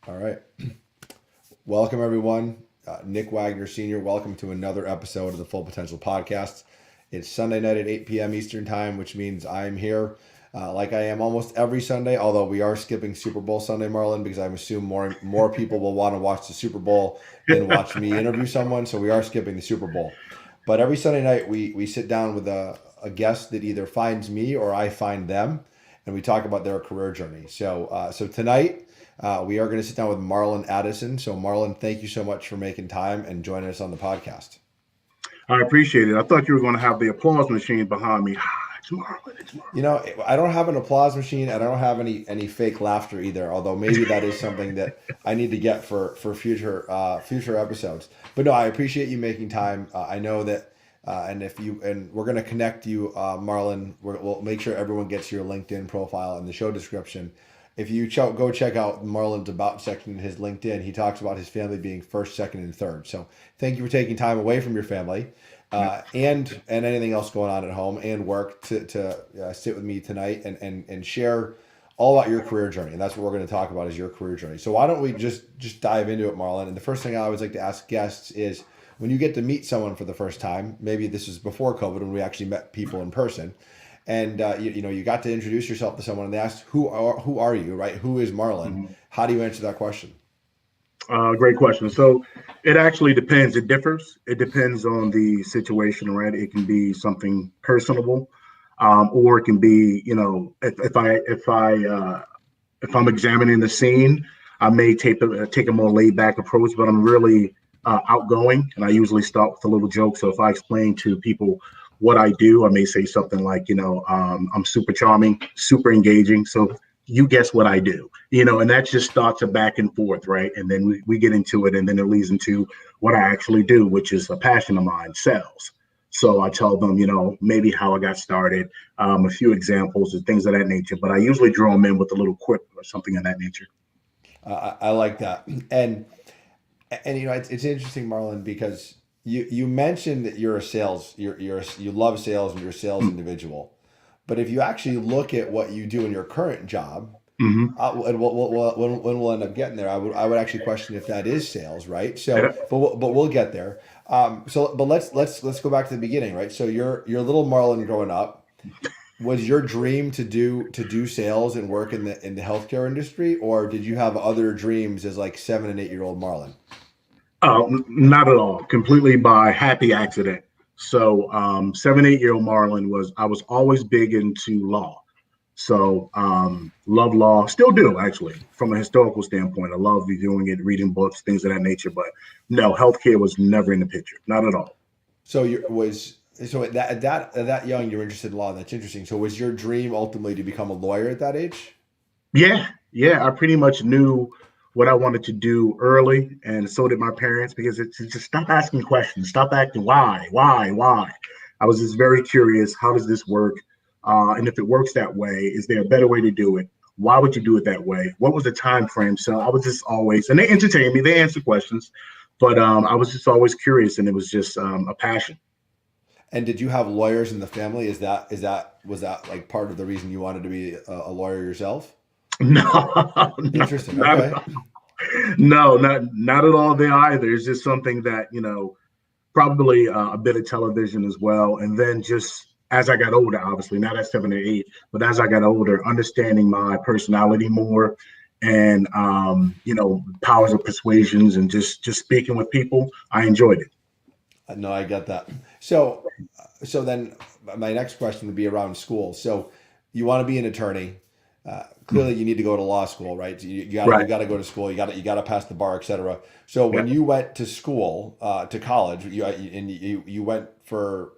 All right. Welcome, everyone. Nick Wagner Sr., welcome to another episode of the Full Potential Podcast. It's Sunday night at 8 p.m. Eastern Time, which means I'm here like I am almost every Sunday, although we are skipping Super Bowl Sunday, Marlon, because I assume more people will want to watch the Super Bowl than watch me interview someone, so we are skipping the Super Bowl. But every Sunday night, we sit down with a guest that either finds me or I find them, and we talk about their career journey. So tonight, we are going to sit down with Marlon Addison. So, Marlon, thank you so much for making time and joining us on the podcast. I appreciate it. I thought you were going to have the applause machine behind me. It's Marlon. It's You Marlon. know, I don't have an applause machine. I don't have any fake laughter either. Although maybe that is something that I need to get for future episodes. But no, I appreciate you making time. I know that, and we're gonna connect you, Marlon. We'll make sure everyone gets your LinkedIn profile in the show description. If you go check out Marlon's about section in his LinkedIn, he talks about his family being first, second, and third. So thank you for taking time away from your family and anything else going on at home and work to sit with me tonight and share all about your career journey. And that's what we're going to talk about is your career journey. So why don't we just dive into it, Marlon? And the first thing I always like to ask guests is when you get to meet someone for the first time, maybe this is before COVID when we actually met people in person, and you got to introduce yourself to someone and they asked who are you, right? Who is Marlon? Mhm. How do you answer that question? Great question. So it actually depends. It differs. It depends on the situation, right? It can be something personable, or it can be, if I'm examining the scene, I may take a more laid back approach, but I'm really outgoing, and I usually start with a little joke. So if I explain to people what I do, I may say something like, I'm super charming, super engaging. So you guess what I do, and that just starts a back and forth, right? And then we get into it, and then it leads into what I actually do, which is a passion of mine, sales. So I tell them, maybe how I got started, a few examples and things of that nature. But I usually draw them in with a little quip or something of that nature. I like that, and it's interesting, Marlon, because you mentioned that you're a sales, you love sales and you're a sales individual, but if you actually look at what you do in your current job, Mm-hmm. and when we'll end up getting there, I would actually question if that is sales, right? So, Yeah. but we'll get there. But let's go back to the beginning, right? So you're little Marlon growing up. Was your dream to do sales and work in the healthcare industry, or did you have other dreams as like 7 and 8 year old Marlon? Not at all. Completely by happy accident. So, 7, 8 year old Marlon I was always big into law. So, love law, still do actually, from a historical standpoint. I love reviewing it, reading books, things of that nature. But no, healthcare was never in the picture, not at all. So you was so at that young you're interested in law. That's interesting. So was your dream ultimately to become a lawyer at that age? Yeah, yeah, I pretty much knew what I wanted to do early, and so did my parents because it's just stop asking questions, stop acting why. I was just very curious. How does this work? And if it works that way, is there a better way to do it? Why would you do it that way? What was the time frame? So I was just always, and they entertained me. They answered questions, but I was just always curious, and it was just a passion. And did you have lawyers in the family? Is that was that like part of the reason you wanted to be a lawyer yourself? No, no, Interesting. not Okay. no, not at all there either. It's just something that probably a bit of television as well. And then just as I got older, obviously not at 7 or 8, but as I got older, understanding my personality more and powers of persuasions and just speaking with people, I enjoyed it. No, I get that. So then my next question would be around school. So you want to be an attorney. Clearly, you need to go to law school, right? So you Right. got to go to school. You got to pass the bar, etc. So Yeah. when you went to school, to college, you went for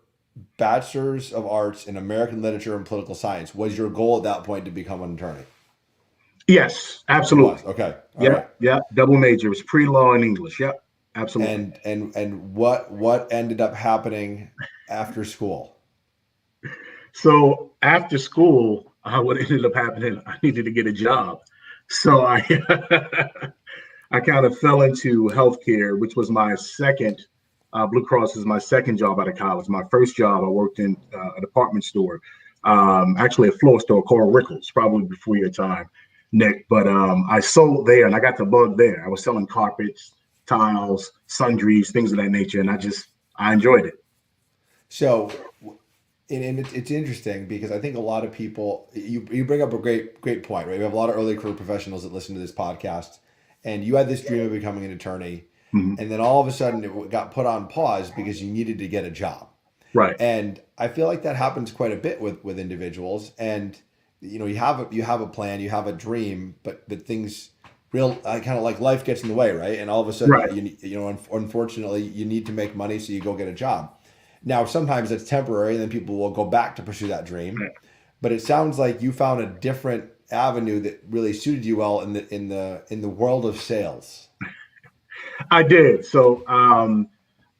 bachelor's of arts in American literature and political science. Was your goal at that point to become an attorney? Yes, It was. absolutely. Okay. All right. Yep. Yep. Double major. It was pre-law and English. Yep. Absolutely. And what ended up happening after school? So after school, what ended up happening, I needed to get a job. So I I kind of fell into healthcare, which was my second. Blue Cross is my second job out of college. My first job, I worked in a department store, actually a floor store called Rickles, probably before your time. Nick, but I sold there and I got the bug there. I was selling carpets, tiles, sundries, things of that nature, and I enjoyed it. So, and it's interesting because I think a lot of people, you bring up a great point, right? We have a lot of early career professionals that listen to this podcast, and you had this dream of becoming an attorney, Mhm. and then all of a sudden it got put on pause because you needed to get a job. Right. And I feel like that happens quite a bit with individuals. And you have a plan, you have a dream, but things real kind of like life gets in the way, right? And all of a sudden, Right. unfortunately, you need to make money, so you go get a job. Now, sometimes it's temporary, and then people will go back to pursue that dream. But it sounds like you found a different avenue that really suited you well in the world of sales. I did. So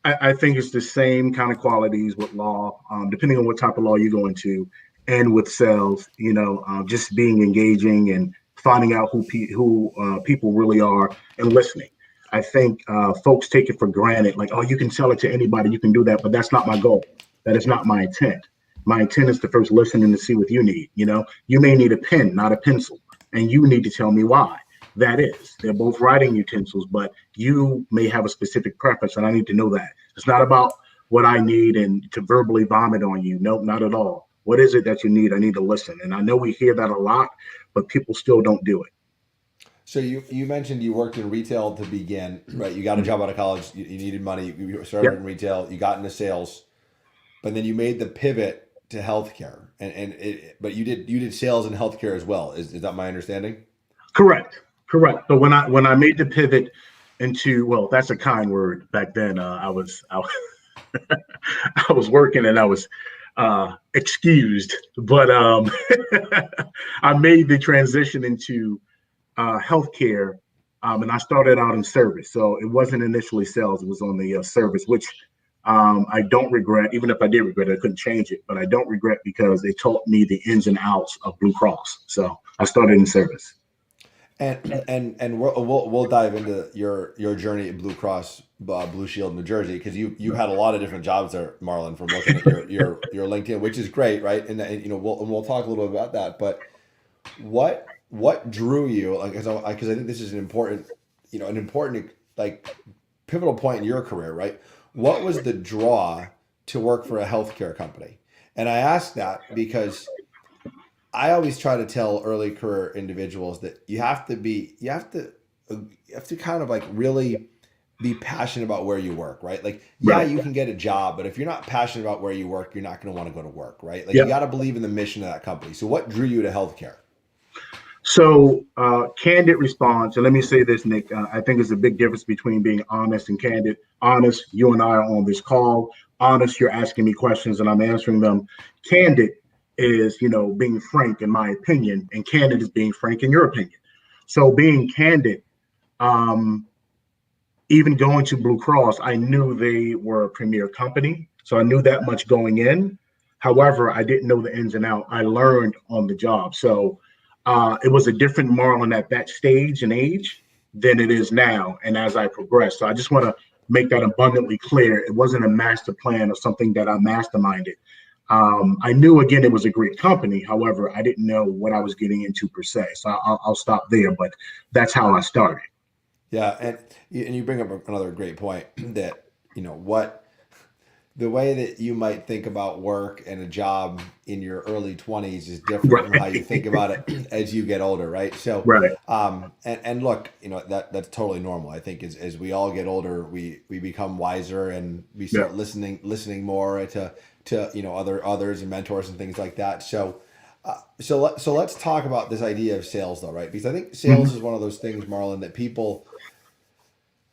I think it's the same kind of qualities with law, depending on what type of law you go into, and with sales. Just being engaging and finding out who people really are and listening. I think folks take it for granted, like, oh, you can sell it to anybody, you can do that, but that's not my goal. That is not my intent. My intent is to first listen and to see what you need. You may need a pen, not a pencil, and you need to tell me why. That is, they're both writing utensils, but you may have a specific preference, and I need to know that. It's not about what I need and to verbally vomit on you. Nope, not at all. What is it that you need? I need to listen. And I know we hear that a lot, but people still don't do it. So you mentioned you worked in retail to begin, right? You got a Mhm. job out of college, you needed money, you started in Yep, retail, you got into sales, but then you made the pivot to healthcare, but you did sales in healthcare as well. Is that my understanding? correct, correct. But when I made the pivot into, well, that's a kind word. Back then, I was working and I was excused, but I made the transition into healthcare, and I started out in service. So it wasn't initially sales; it was on the service, which I don't regret. Even if I did regret it, I couldn't change it. But I don't regret because they taught me the ins and outs of Blue Cross. So I started in service. And we'll dive into your journey at Blue Cross Blue Shield New Jersey, because you had a lot of different jobs there, Marlon, from looking at your LinkedIn, which is great, right? And we'll talk a little bit about that. But what drew you, like, because I think this is an important like pivotal point in your career, right? What was the draw to work for a healthcare company? And I ask that because I always try to tell early career individuals that you have to kind of like really be passionate about where you work, right? Like, yeah, Right. you can get a job, but if you're not passionate about where you work, you're not going to want to go to work, right? Like, you got Yep. to believe in the mission of that company. So what drew you to healthcare? So, candid response, and let me say this, Nick. I think there's a big difference between being honest and candid. Honest, you and I are on this call. Honest, you're asking me questions and I'm answering them. Candid is, being frank, in my opinion, and candid is being frank in your opinion. So, being candid, um, even going to Blue Cross, I knew they were a premier company. So, I knew that much going in. However, I didn't know the ins and out. I learned on the job. So, it was a different Marlon at that stage and age than it is now, and as I progress. So I just want to make that abundantly clear. It wasn't a master plan or something that I masterminded. I knew, again, it was a great company. However, I didn't know what I was getting into per se. So I'll stop there, but that's how I started. Yeah, and you bring up another great point that what the way that you might think about work and a job in your early 20s is different from how you Right, think about it as you get older, right? So, right. and look, that's totally normal. I think as we all get older, we become wiser, and we Yeah. start listening more to others and mentors and things like that. So, let's talk about this idea of sales, though, right? Because I think sales Mhm. is one of those things, Marlon, that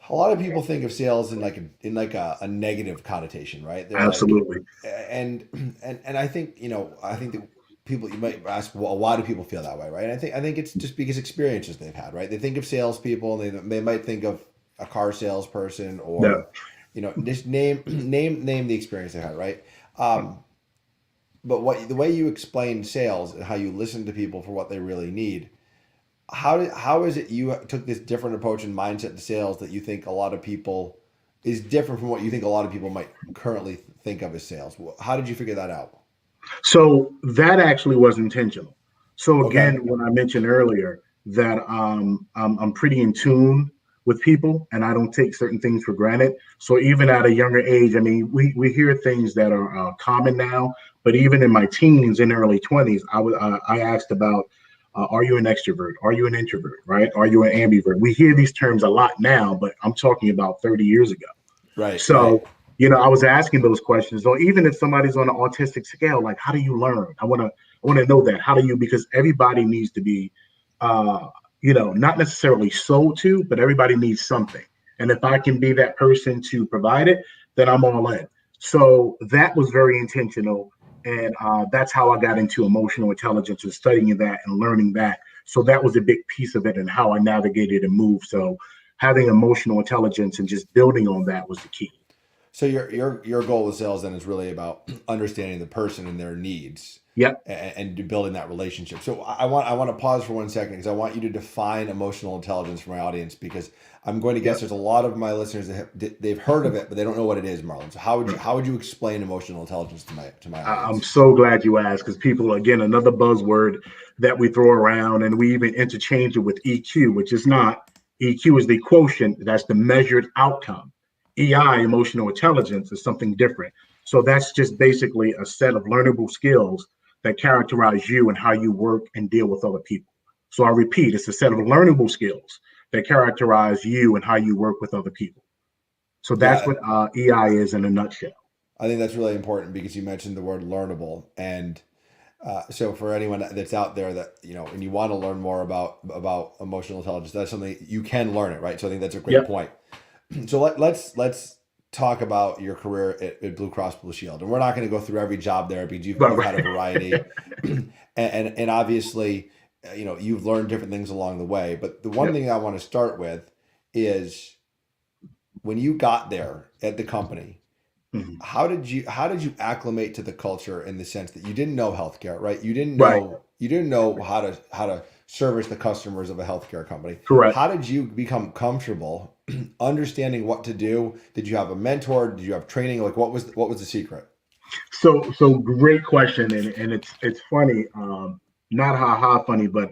a lot of people think of sales in a negative connotation, right? They're like, Absolutely. and I think that people, you might ask, well, why do people feel that way, right? And I think it's just because experiences they've had, right? They think of salespeople, and they might think of a car salesperson, Yeah. or just name the experience they had, right? But the way you explain sales and how you listen to people for what they really need, how is it you took this different approach and mindset to sales that you think a lot of people is different from what you think a lot of people might currently think of as sales? How did you figure that out? So that actually was intentional. So Okay. again, when I mentioned earlier, that I'm pretty in tune with people, and I don't take certain things for granted. So even at a younger age, I mean, we hear things that are common now, but even in my teens and early 20s, I asked about, are you an extrovert? Are you an introvert? Right? Are you an ambivert? We hear these terms a lot now, but I'm talking about 30 years ago. Right, right. So, I was asking those questions. Or even if somebody's on an autistic scale, like, how do you learn? I want to know that. How do you? Because everybody needs to be, uh, not necessarily sold to, but everybody needs something. And if I can be that person to provide it, then I'm all in. So that was very intentional, and that's how I got into emotional intelligence and studying that and learning that. So that was a big piece of it and how I navigated and moved. So having emotional intelligence and just building on that was the key. So your goal with sales then is really about understanding the person and their needs, Yep. and building that relationship. So I want to pause for 1 second because I want you to define emotional intelligence for my audience, because I'm going to guess Yep. there's a lot of my listeners that they've heard of it but they don't know what it is, Marlon. So how would you explain emotional intelligence to my I'm audience? so glad you asked, because people, again, another buzzword that we throw around, and we even interchange it with EQ, which is not. EQ is the quotient, that's the measured outcome. EI, emotional intelligence, is something different. So that's just basically a set of learnable skills that characterize you and how you work and deal with other people. So I repeat, it's a set of learnable skills that characterize you and how you work with other people. So that's Yeah, what EI is in a nutshell. I think that's really important because you mentioned the word learnable. And so for anyone that's out there that, and you want to learn more about emotional intelligence, that's something you can learn it, right? So I think that's a great Yep. point. So let's talk about your career at Blue Cross Blue Shield, and we're not going to go through every job there because you've, Right, you've had a right. variety, and obviously, you've learned different things along the way. But the one Yep. thing I want to start with is when you got there at the company, Mhm. how did you acclimate to the culture, in the sense that you didn't know healthcare, right? Right. You didn't know how to service the customers of a healthcare company. Correct. How did you become comfortable understanding what to do? Did you have a mentor? Did you have training? Like, what was the secret? So great question, and it's funny, not ha funny, but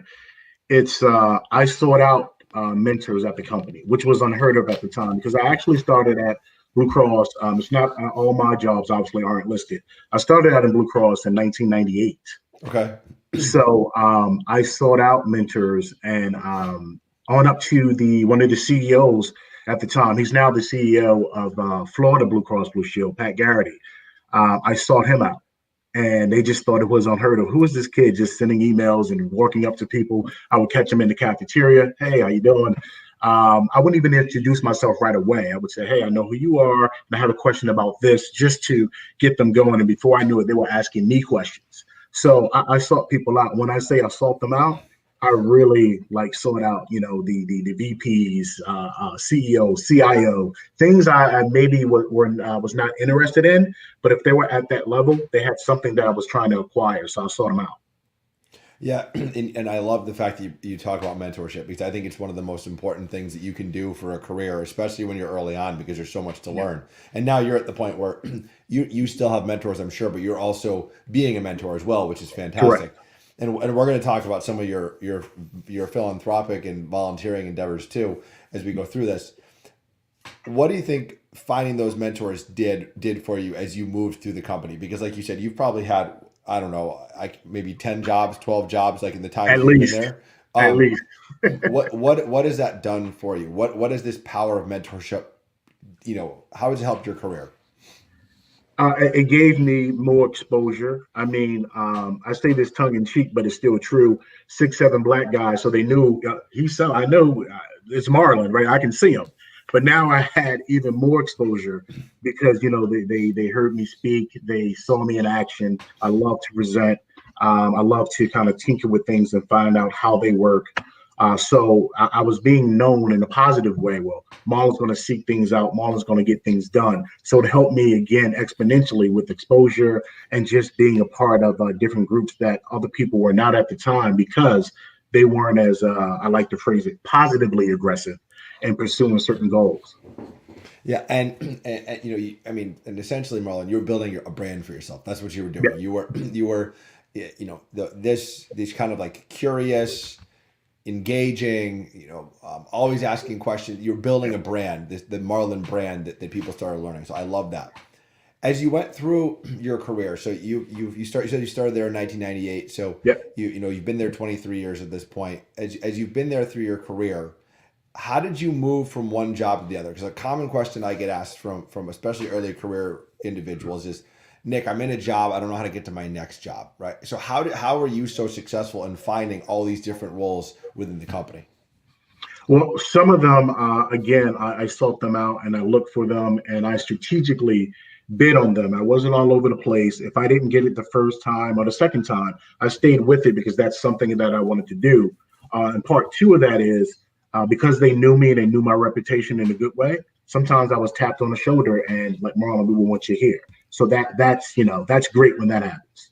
it's I sought out mentors at the company, which was unheard of at the time, because I actually started at Blue Cross. It's not all my jobs obviously aren't listed. I started out in Blue Cross in 1998. Okay. So I sought out mentors, and on up to the one of the CEOs at the time. He's now the CEO of Florida Blue Cross Blue Shield, Pat Garrity. I sought him out, and they just thought it was unheard of. Who is this kid just sending emails and walking up to people? I would catch him in the cafeteria. Hey, how you doing? I wouldn't even introduce myself right away. I would say, hey, I know who you are, and I have a question about this, just to get them going. And before I knew it, they were asking me questions. So I sought people out. When I say I sought them out, I really like sought out, the VPs, CEO, CIO, things I maybe was not interested in, but if they were at that level, they had something that I was trying to acquire, so I sought them out. Yeah, and I love the fact that you talk about mentorship, because I think it's one of the most important things that you can do for a career, especially when you're early on, because there's so much to Yeah, learn. And now you're at the point where you still have mentors, I'm sure, but you're also being a mentor as well, which is correct. fantastic. And we're going to talk about some of your philanthropic and volunteering endeavors too as we go through this. What do you think finding those mentors did for you as you moved through the company? Because like you said, you've probably had, I don't know, like maybe 10 jobs, 12 jobs, like in the time At that you've been least, there. at Um, least. what has that done for you? What is this power of mentorship? How has it helped your career? It gave me more exposure. I mean, I say this tongue in cheek, but it's still true. 6, 7 black guys, so they knew he's so. I know it's Marlon, right? I can see him, but now I had even more exposure because they heard me speak, they saw me in action. I love to present. I love to kind of tinker with things and find out how they work. So I was being known in a positive way. Well, Marlon's going to seek things out. Marlon's going to get things done. So it helped me again exponentially with exposure and just being a part of different groups that other people were not at the time, because they weren't as I like to phrase it, positively aggressive in pursuing certain goals. Yeah, and I mean, and essentially, Marlon, you were building a brand for yourself. That's what you were Yeah. doing. You were, this kind of like curious, engaging, always asking questions. You're building a brand, the Marlon brand that people started learning. So I love that. As you went through your career, so you said you started there in 1998. So Yeah. you've been there 23 years at this point. As you've been there through your career, how did you move from one job to the other? Because a common question I get asked from especially early career individuals is, Nick, I'm in a job, I don't know how to get to my next job, right? So how were you so successful in finding all these different roles within the company? Well, some of them, again, I sought them out and I looked for them and I strategically bid on them. I wasn't all over the place. If I didn't get it the first time or the second time, I stayed with it because that's something that I wanted to do. And part two of that is because they knew me and they knew my reputation in a good way. Sometimes I was tapped on the shoulder and like, Marlon, we want you here. So that's great when that happens.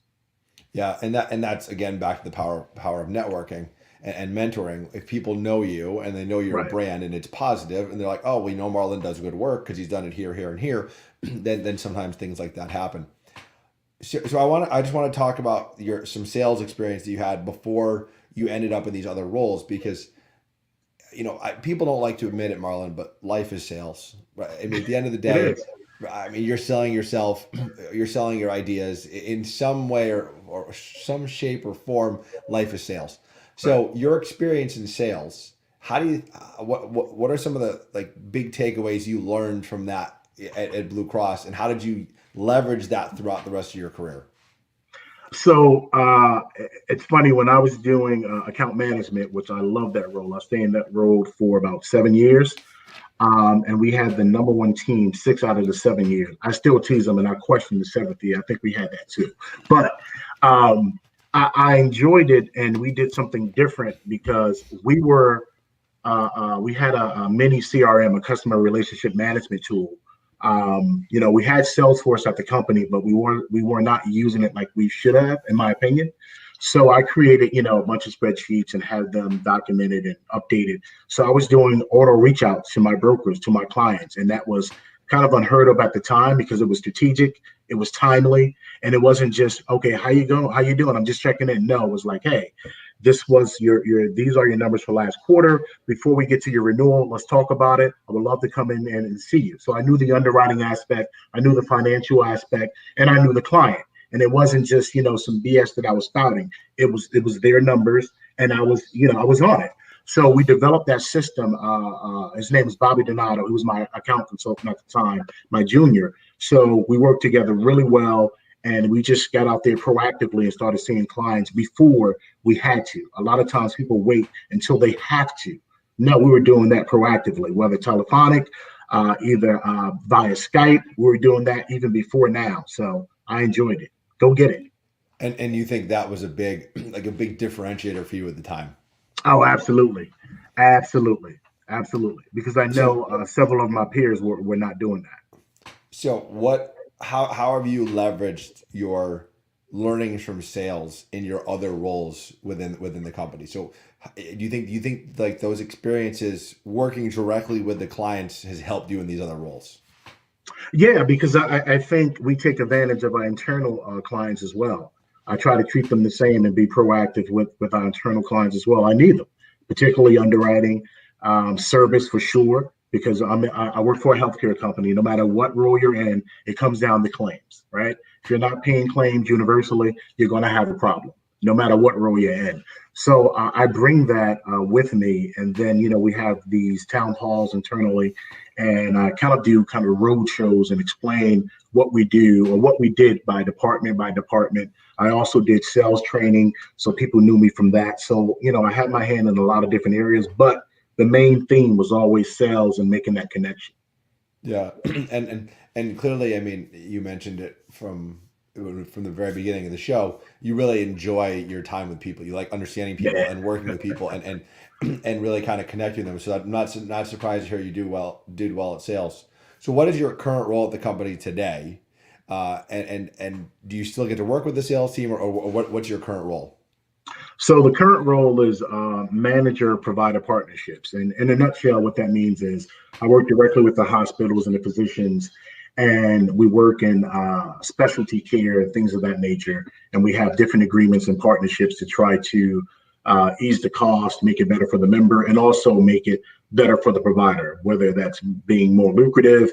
Yeah, and that's again back to the power of networking and mentoring. If people know you and they know you're a Right. brand and it's positive, and they're like, oh, we know Marlon does good work because he's done it here, here, and here, then sometimes things like that happen. So I just want to talk about some sales experience that you had before you ended up in these other roles because people don't like to admit it, Marlon, but life is sales. Right? I mean, at the end of the It day, is. I mean, you're selling yourself, you're selling your ideas in some way or some shape or form. Life is sales. Right. So your experience in sales, how do you, what are some of the like big takeaways you learned from that at Blue Cross, and how did you leverage that throughout the rest of your career? So it's funny when I was doing account management, which I love that role. I stayed in that role for about 7 years. And we had the number one team 6 out of the 7 years. I still tease them and I question the seventh year. I think we had that too. But um, I enjoyed it and we did something different because we had a mini CRM, a customer relationship management tool. We had Salesforce at the company, but we were not using it like we should have, in my opinion. So I created, a bunch of spreadsheets and had them documented and updated. So I was doing auto reach out to my brokers, to my clients, and that was kind of unheard of at the time because it was strategic, it was timely, and it wasn't just, okay, how you going, how you doing? I'm just checking in. No, it was like, hey, this was your these are your numbers for last quarter. Before we get to your renewal, let's talk about it. I would love to come in and see you. So I knew the underwriting aspect, I knew the financial aspect, and I knew the client. And it wasn't just some BS that I was spouting. It was their numbers, and I was on it. So we developed that system. His name is Bobby Donato. He was my account consultant at the time, my junior. So we worked together really well, and we just got out there proactively and started seeing clients before we had to. A lot of times people wait until they have to. No, we were doing that proactively, whether telephonic, either via Skype. We were doing that even before now. So I enjoyed it. Go get it. And you think that was a big like a big differentiator for you at the time? Oh, absolutely. Absolutely. Absolutely. Because I So know several of my peers were not doing that. So what? How have you leveraged your learnings from sales in your other roles within the company? So do you think like those experiences working directly with the clients has helped you in these other roles? Yeah, because I think we take advantage of our internal clients as well. I try to treat them the same and be proactive with our internal clients as well. I need them, particularly underwriting, service for sure, because I work for a healthcare company. No matter what role you're in, it comes down to claims, right? If you're not paying claims universally, you're going to have a problem, no matter what role you're in. So I bring that with me, and then we have these town halls internally, and I kind of do kind of road shows and explain what we do or what we did by department by department. I also did sales training, so people knew me from that. So I had my hand in a lot of different areas, but the main theme was always sales and making that connection. Yeah, and clearly, I mean, you mentioned it from the very beginning of the show. You really enjoy your time with people. You like understanding people Yeah. and working with people and really kind of connecting them. So I'm not surprised to hear you did well at sales. So what is your current role at the company today? And do you still get to work with the sales team, or what's your current role? So the current role is manager provider partnerships. And in a nutshell, what that means is I work directly with the hospitals and the physicians, and we work in specialty care, things of that nature. And we have different agreements and partnerships to try to ease the cost, make it better for the member, and also make it better for the provider, whether that's being more lucrative,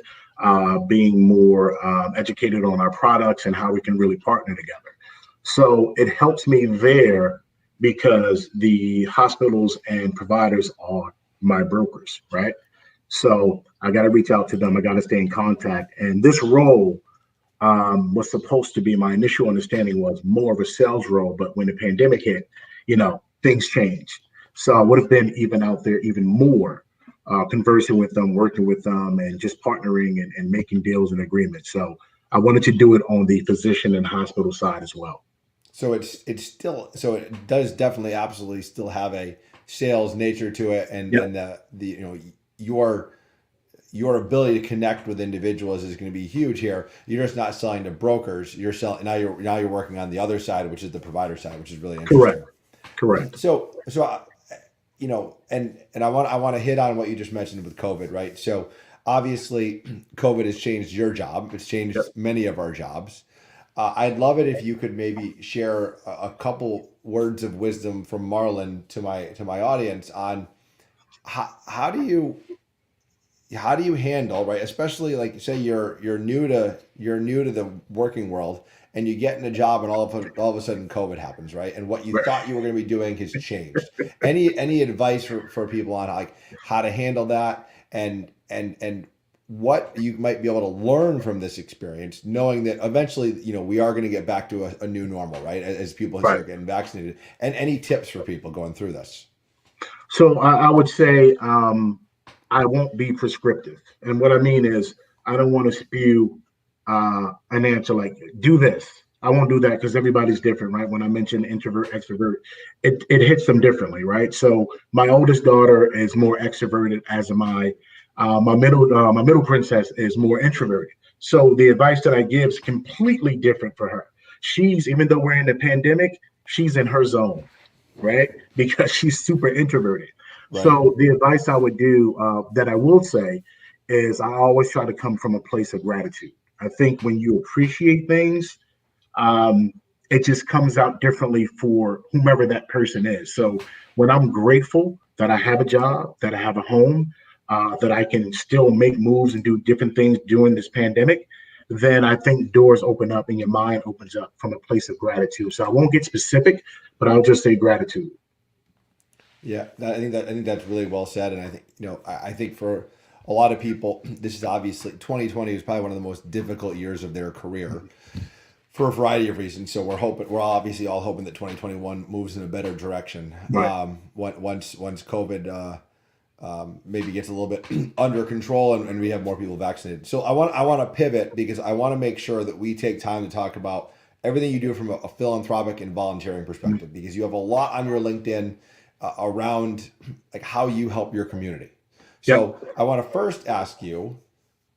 being more educated on our products and how we can really partner together. So it helps me there because the hospitals and providers are my brokers, right? So I got to reach out to them. I got to stay in contact. And this role was supposed to be, my initial understanding was more of a sales role. But when the pandemic hit, things changed. So I would have been even out there even more, conversing with them, working with them, and just partnering and making deals and agreements. So I wanted to do it on the physician and hospital side as well. So it's still, so it does definitely absolutely still have a sales nature to it, and Yep. your your ability to connect with individuals is going to be huge here. You're just not selling to brokers. You're selling now. You're working on the other side, which is the provider side, which is really Correct. interesting. Correct. And I want to hit on what you just mentioned with COVID, right? So obviously, COVID has changed your job. It's changed Yep. many of our jobs. I'd love it if you could maybe share a couple words of wisdom from Marlon to my audience on how do you handle, right, especially like say you're new to the working world, and you get in a job, and all of a sudden COVID happens, right, and what you Right. thought you were going to be doing has changed. Any advice for people on like how to handle that, and what you might be able to learn from this experience, knowing that eventually we are going to get back to a new normal, right, as people Right. start getting vaccinated, and any tips for people going through this? So I would say I won't be prescriptive. And what I mean is, I don't want to spew an answer like, do this. I won't do that because everybody's different, right? When I mention introvert, extrovert, it hits them differently, right? So my oldest daughter is more extroverted, as am I. My middle princess is more introverted. So the advice that I give is completely different for her. She's, even though we're in the pandemic, she's in her zone, right? Because she's super introverted. Right. So the advice I would do, that I will say, is I always try to come from a place of gratitude. I think when you appreciate things, um, it just comes out differently for whomever that person is. So when I'm grateful that I have a job, that I have a home, that I can still make moves and do different things during this pandemic, then I think doors open up and your mind opens up from a place of gratitude. So I won't get specific, but I'll just say gratitude. Yeah, I think that's really well said, and I think I think for a lot of people, this is obviously 2020 is probably one of the most difficult years of their career for a variety of reasons. So we're obviously all hoping that 2021 moves in a better direction. Right. Once COVID maybe gets a little bit under control, and we have more people vaccinated. So I want to pivot because I want to make sure that we take time to talk about everything you do from a philanthropic and volunteering perspective, because you have a lot on your LinkedIn around like how you help your community. Yep. So I want to first ask you,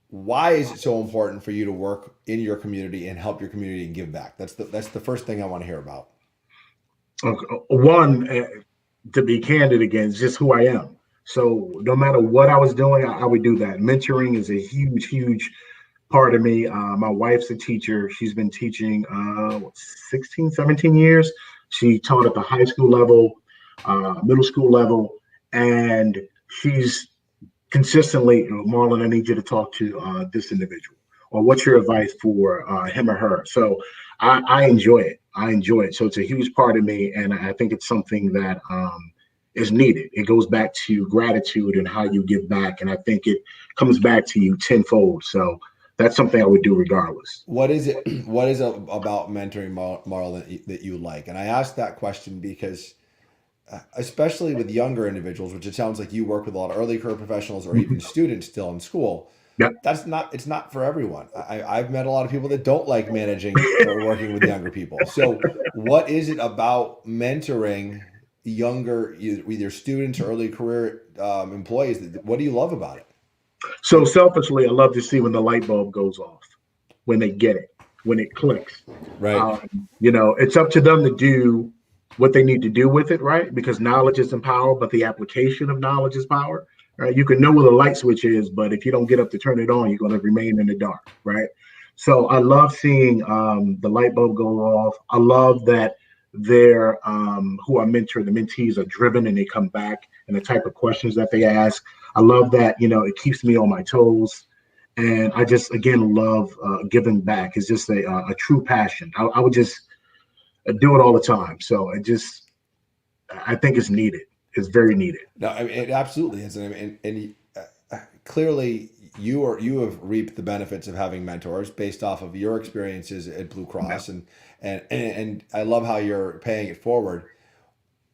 why is it so important for you to work in your community and help your community and give back? That's the first thing I want to hear about. Okay. One, to be candid again, is just who I am. So no matter what I was doing, I would do that. Mentoring is a huge, huge part of me. My wife's a teacher. She's been teaching 16, 17 years. She taught at the high school level, middle school level, and she's consistently, Marlon, I need you to talk to this individual, or what's your advice for him or her? So I enjoy it. I enjoy it. So it's a huge part of me, and I think it's something that is needed. It goes back to gratitude and how you give back, and I think it comes back to you tenfold. So that's something I would do regardless. What is it? What is it about mentoring, Marl, that you like? And I asked that question because, especially with younger individuals, which it sounds like you work with a lot of early career professionals or even students still in school, Yep. it's not for everyone. I've met a lot of people that don't like managing or working with younger people. So, what is it about mentoring younger, either students or early career employees? What do you love about it? So selfishly, I love to see when the light bulb goes off, when they get it, when it clicks. Right. It's up to them to do what they need to do with it, right? Because knowledge is power, but the application of knowledge is power, right? You can know where the light switch is, but if you don't get up to turn it on, you're going to remain in the dark, right? So I love seeing the light bulb go off. I love that they're who I mentor, the mentees are driven and they come back and the type of questions that they ask. I love that, it keeps me on my toes. And I just, again, love giving back. It's just a true passion. I would just do it all the time. So I think it's needed. It's very needed. No, I mean, it absolutely is. And clearly you have reaped the benefits of having mentors based off of your experiences at Blue Cross, and I love how you're paying it forward.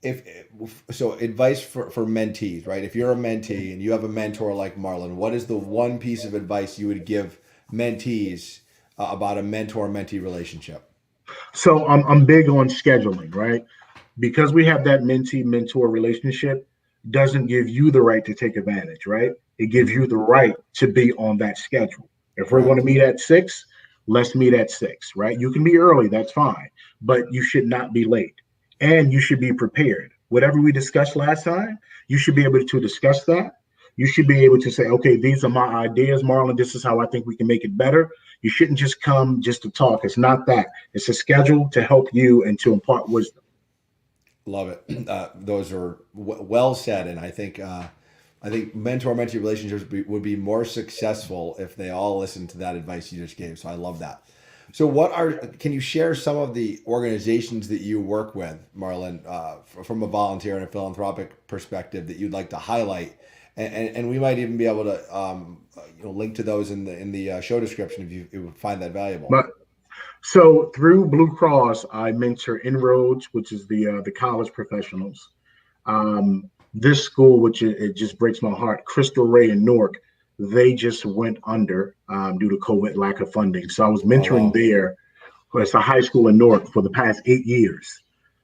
If so, advice for mentees, right? If you're a mentee and you have a mentor like Marlon, what is the one piece of advice you would give mentees about a mentor-mentee relationship? So I'm big on scheduling, right? Because we have that mentee mentor relationship, doesn't give you the right to take advantage, right? It gives you the right to be on that schedule. If we're going to Correct. meet at 6, let's meet at 6, right? You can be early, that's fine, but you should not be late. And you should be prepared. Whatever we discussed last time, you should be able to discuss that. You should be able to say, okay, these are my ideas, Marlon. This is how I think we can make it better. You shouldn't just come just to talk. It's not that. It's a schedule to help you and to impart wisdom. Love it. Those are well said, and I think mentor-mentee relationships would be more successful if they all listened to that advice you just gave. So I love that. So can you share some of the organizations that you work with, Marlon, from a volunteer and a philanthropic perspective that you'd like to highlight? And we might even be able to link to those in the show description if you would find that valuable. But so through Blue Cross, I mentor Inroads, which is the college professionals. This school, which it just breaks my heart, Crystal Ray in Newark, they just went under due to COVID lack of funding. So I was Oh, mentoring wow. there. It's a high school in Newark for the past 8 years,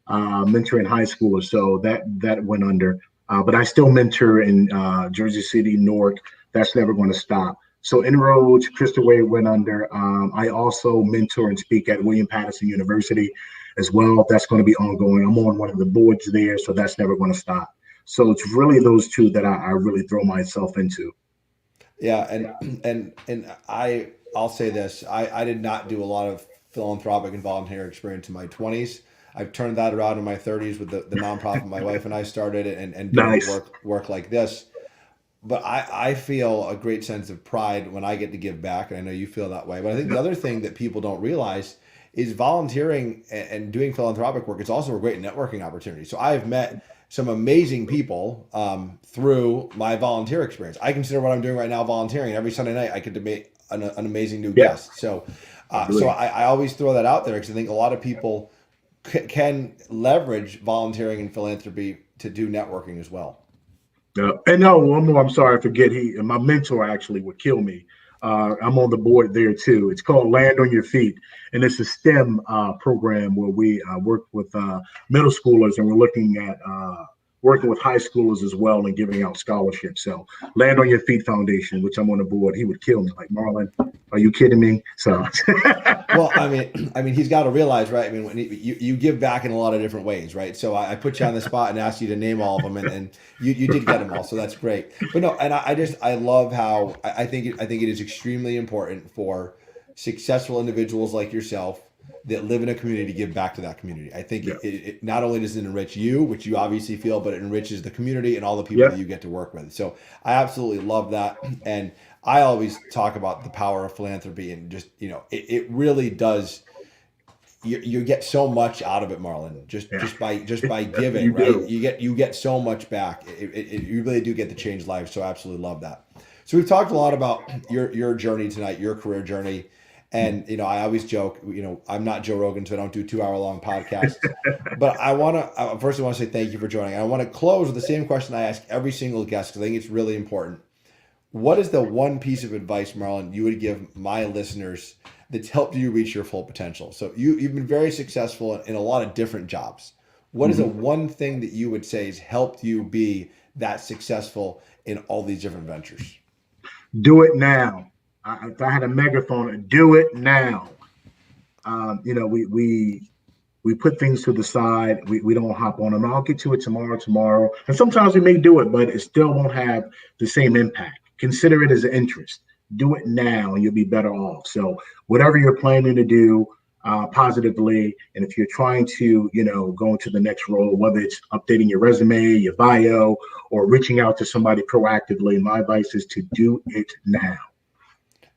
mentoring high schoolers. So that went under. But I still mentor in Jersey City, Newark. That's never going to stop. So Inroads, Crystal Way went under. I also mentor and speak at William Patterson University as well. That's going to be ongoing. I'm on one of the boards there, so that's never going to stop. So it's really those two that I really throw myself into. Yeah, I'll say this: I did not do a lot of philanthropic and volunteer experience in my 20s. I've turned that around in my 30s with the nonprofit my wife and I started and doing Nice. work like this. But I feel a great sense of pride when I get to give back, and I know you feel that way. But I think the other thing that people don't realize is volunteering and doing philanthropic work. It's also a great networking opportunity. So I've met some amazing people through my volunteer experience. I consider what I'm doing right now volunteering. Every Sunday night, I get to meet an amazing new Yeah. guest. So I always throw that out there because I think a lot of people can leverage volunteering and philanthropy to do networking as well. And no, one more. I'm sorry, I forget. My mentor actually would kill me. I'm on the board there too. It's called Land on Your Feet, and it's a STEM program where we work with middle schoolers, and we're looking at working with high schoolers as well and giving out scholarships. So Land on Your Feet Foundation, which I'm on the board, he would kill me. Like, Marlon, are you kidding me? So Well, he's got to realize, right? I mean, when you give back in a lot of different ways, right? So I put you on the spot and asked you to name all of them, and you did get them all, so that's great. But no, and I love how I think it is extremely important for successful individuals like yourself that live in a community to give back to that community. I think yeah, it not only does it enrich you, which you obviously feel, but it enriches the community and all the people yeah, that you get to work with. So I absolutely love that, and I always talk about the power of philanthropy and just it really does. You get so much out of it, Marlon. yeah. Just by giving, You right? do. You get so much back. You really do get to change lives. So I absolutely love that. So we've talked a lot about your journey tonight, your career journey, and I always joke, I'm not Joe Rogan, so I don't do 2 hour long podcasts. But I want to first I want to say thank you for joining. I want to close with the same question I ask every single guest because I think it's really important. What is the one piece of advice, Marlon, you would give my listeners that's helped you reach your full potential? So you've been very successful in a lot of different jobs. What is the Mhm. one thing that you would say has helped you be that successful in all these different ventures? Do it now. If I had a megaphone, do it now. We put things to the side. We don't hop on them. I'll get to it tomorrow. And sometimes we may do it, but it still won't have the same impact. Consider it as an interest. Do it now and you'll be better off. So whatever you're planning to do, positively. And if you're trying to, go into the next role, whether it's updating your resume, your bio, or reaching out to somebody proactively, my advice is to do it now.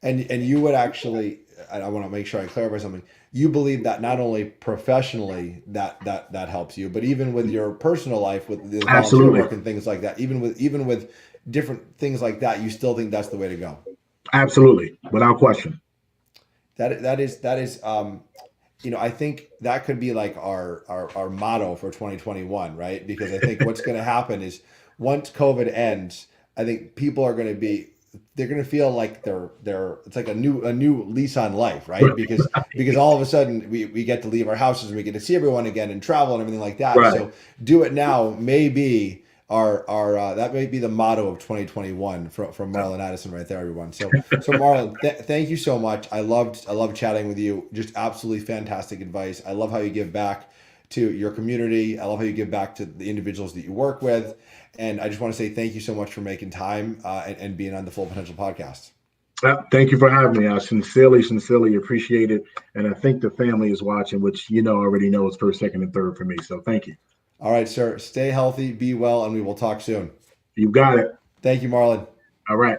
And you would actually, I want to make sure I clarify something. You believe that not only professionally that helps you, but even with your personal life, with the volunteer Absolutely. work and things like that, even with different things like that, you still think that's the way to go. Absolutely. Without question. That is I think that could be like our motto for 2021, right? Because I think what's going to happen is once COVID ends, I think people are going to be they're going to feel like they're it's like a new lease on life, right? Because all of a sudden we get to leave our houses and we get to see everyone again and travel and everything like that. Right. So do it now may be our that may be the motto of 2021 from Marlon Addison right there, everyone. So Marlon, thank you so much. I loved chatting with you. Just absolutely fantastic advice. I love how you give back to your community. I love how you give back to the individuals that you work with. And I just want to say thank you so much for making time and being on the Full Potential podcast. Thank you for having me. I sincerely appreciate it. And I think the family is watching, which already knows first, second, and third for me. So thank you. All right, sir. Stay healthy, be well, and we will talk soon. You got it. Thank you, Marlon. All right.